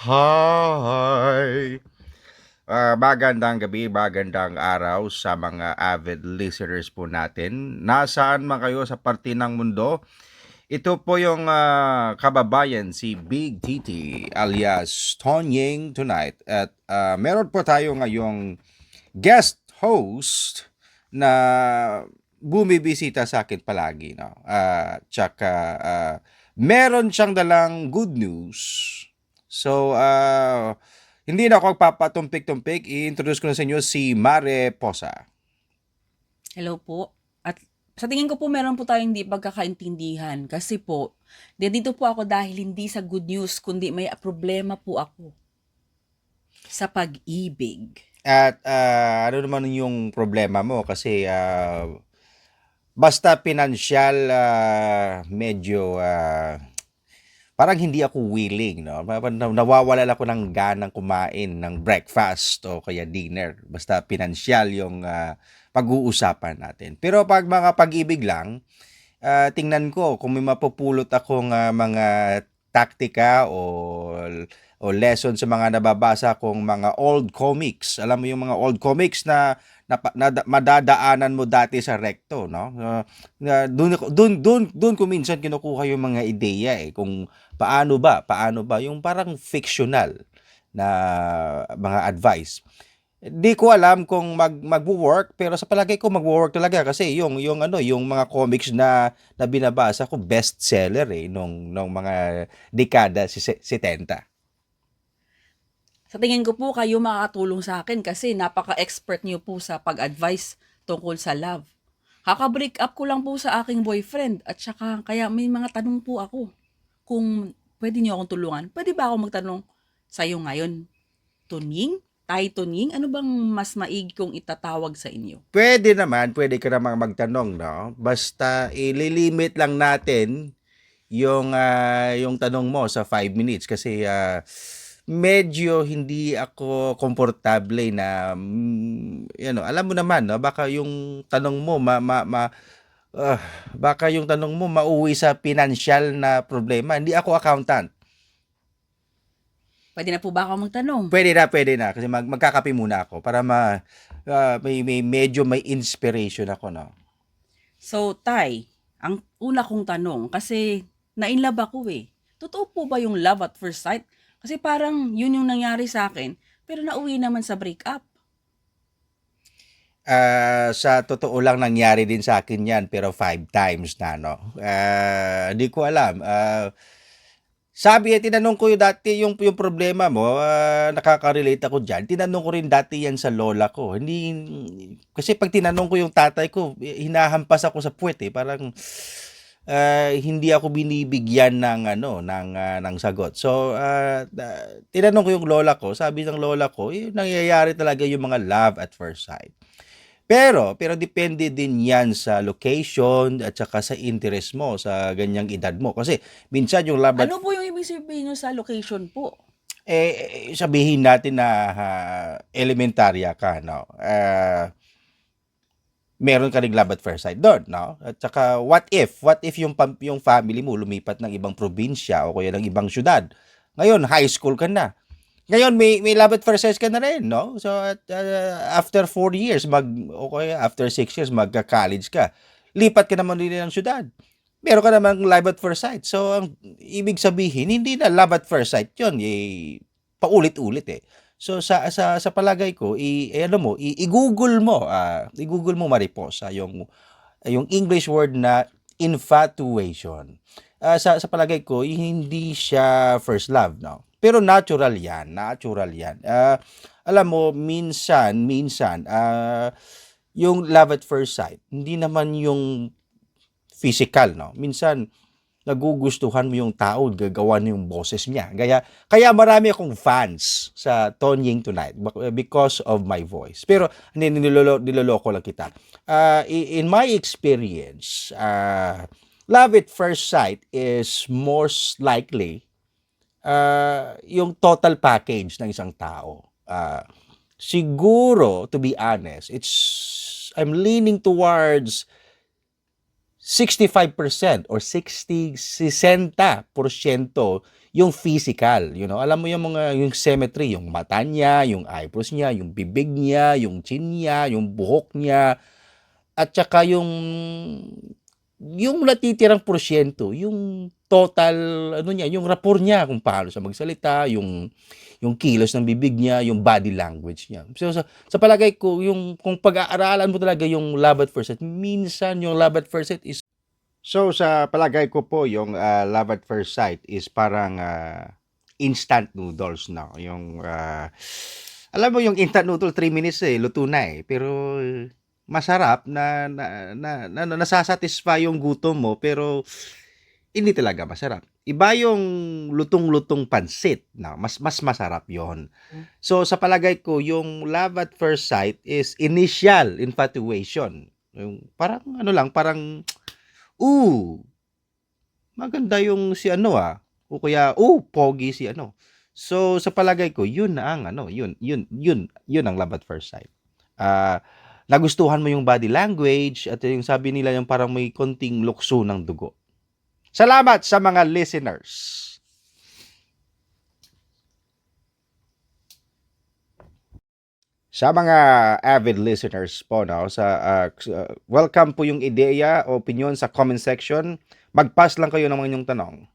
Hi! Magandang gabi, magandang araw sa mga avid listeners po natin. Nasaan man kayo sa parte ng mundo? Ito po yung kababayan si Big Titi alias Tonying tonight. At meron po tayo ngayong guest host na bumibisita sa akin palagi. No? Tsaka meron siyang dalang good news. So, hindi na ako magpapatumpik-tumpik. I-introduce ko na sa inyo si Mare Posa. Hello po. At sa tingin ko po meron po tayong hindi pagkakaintindihan kasi po, dito po ako dahil hindi sa good news kundi may problema po ako sa pag-ibig. At ano naman yung problema mo? Kasi basta pinansyal, medyo parang hindi ako willing, no? Nawawalan ako ng ganang kumain ng breakfast o kaya dinner. Basta pinansyal yung pag-uusapan natin. Pero pag mga pag-ibig lang, tingnan ko kung may mapupulot akong mga taktika o lesson sa mga nababasa kong mga old comics. Alam mo yung mga old comics na madadaanan mo dati sa recto, no? Doon ko minsan kinukuha yung mga ideya kung paano ba yung parang fictional na mga advice. Di ko alam kung magwo-work pero sa palagay ko magwo-work talaga kasi yung mga comics na binabasa ko bestseller nung mga dekada 70. Sa tingin ko po kayo makakatulong sa akin kasi napaka-expert niyo po sa pag-advise tungkol sa love. Kaka-break up ko lang po sa aking boyfriend at saka kaya may mga tanong po ako. Kung pwede niyo akong tulungan, pwede ba ako magtanong sa'yo ngayon? Tuning? Tay tuning? Ano bang mas maigi kong itatawag sa inyo? Pwede ka namang magtanong, no? Basta ililimit lang natin yung tanong mo sa 5 minutes kasi medyo hindi ako komportable na alam mo naman, no? Baka yung tanong mo ah, baka yung tanong mo mauwi sa financial na problema. Hindi ako accountant. Pwede na po ba ako magtanong? Pwede na kasi magkakape muna ako para may medyo may inspiration ako, no. So, Tay, ang una kong tanong, kasi na-inlove ako eh. Totoo po ba yung love at first sight? Kasi parang yun yung nangyari sa akin, pero nauwi naman sa breakup. Sa totoo lang nangyari din sa akin 'yan pero 5 times na 'no. Di ko alam, tinanong ko yung dati yung problema mo, nakaka-relate ako diyan. Tinanong ko rin dati 'yan sa lola ko. Hindi kasi 'pag tinanong ko yung tatay ko, hinahampas ako sa puwet, parang, hindi ako binibigyan ng ano, ng sagot. So, tinanong ko yung lola ko, sabi ng lola ko, nangyayari talaga yung mga love at first sight. Pero depende din 'yan sa location at saka sa interest mo sa ganyang edad mo. Kasi minsan yung Ano labat po yung ibig sabihin nyo sa location po? sabihin natin na elementarya ka, no? Meron ka ring love at first sight do'n, no? At saka what if yung family mo lumipat ng ibang probinsya o kaya ng ibang siyudad. Ngayon high school ka na. Ngayon may love at first sight ka na rin, no? So after 4 years o kaya after 6 years magka-college ka. Lipat ka naman din ng siyudad. Meron ka namang love at first sight. So ang ibig sabihin hindi na love at first sight 'yon, paulit-ulit So sa palagay ko ano mo i-Google mo i-Google mo Mariposa yung English word na infatuation. Sa palagay ko hindi siya first love, no. Pero natural 'yan. Alam mo minsan yung love at first sight hindi naman yung physical, no. Minsan nagugustuhan mo yung tao, gagawa niya yung boses niya. Kaya marami akong fans sa Tonying Tonight because of my voice. Pero hindi niloloko lang kita. In my experience, love at first sight is most likely yung total package ng isang tao. Siguro, to be honest, I'm leaning towards 65% or 60-60% yung physical, alam mo yung yung symmetry, yung mata niya, yung eyebrows niya, yung bibig niya, yung chin niya, yung buhok niya, at saka yung natitirang porsyento, yung total, ano niya, yung rapport niya, kung paano siya magsalita, yung kilos ng bibig niya, yung body language niya. So, sa palagay ko, kung pag-aaralan mo talaga yung love at first sight, minsan yung love at first sight is... So, sa palagay ko po, yung love at first sight is parang instant noodles, no? Alam mo, yung instant noodle, 3 minutes luto na Pero masarap na nasasatisfy yung gutom mo, pero hindi talaga masarap. Iba yung lutong-lutong pansit, no? Mas masarap yon. So, sa palagay ko, yung love at first sight is initial infatuation. Yung parang ano lang, parang maganda yung si ano o kaya pogi si ano. So sa palagay ko, yun na ang ano, yun ang love at first sight. Ah, nagustuhan mo yung body language at yung sabi nila yung parang may konting lukso ng dugo. Salamat sa mga listeners. Sa mga avid listeners po, no, welcome po yung ideya o opinion sa comment section. Mag-pass lang kayo ng mga inyong tanong.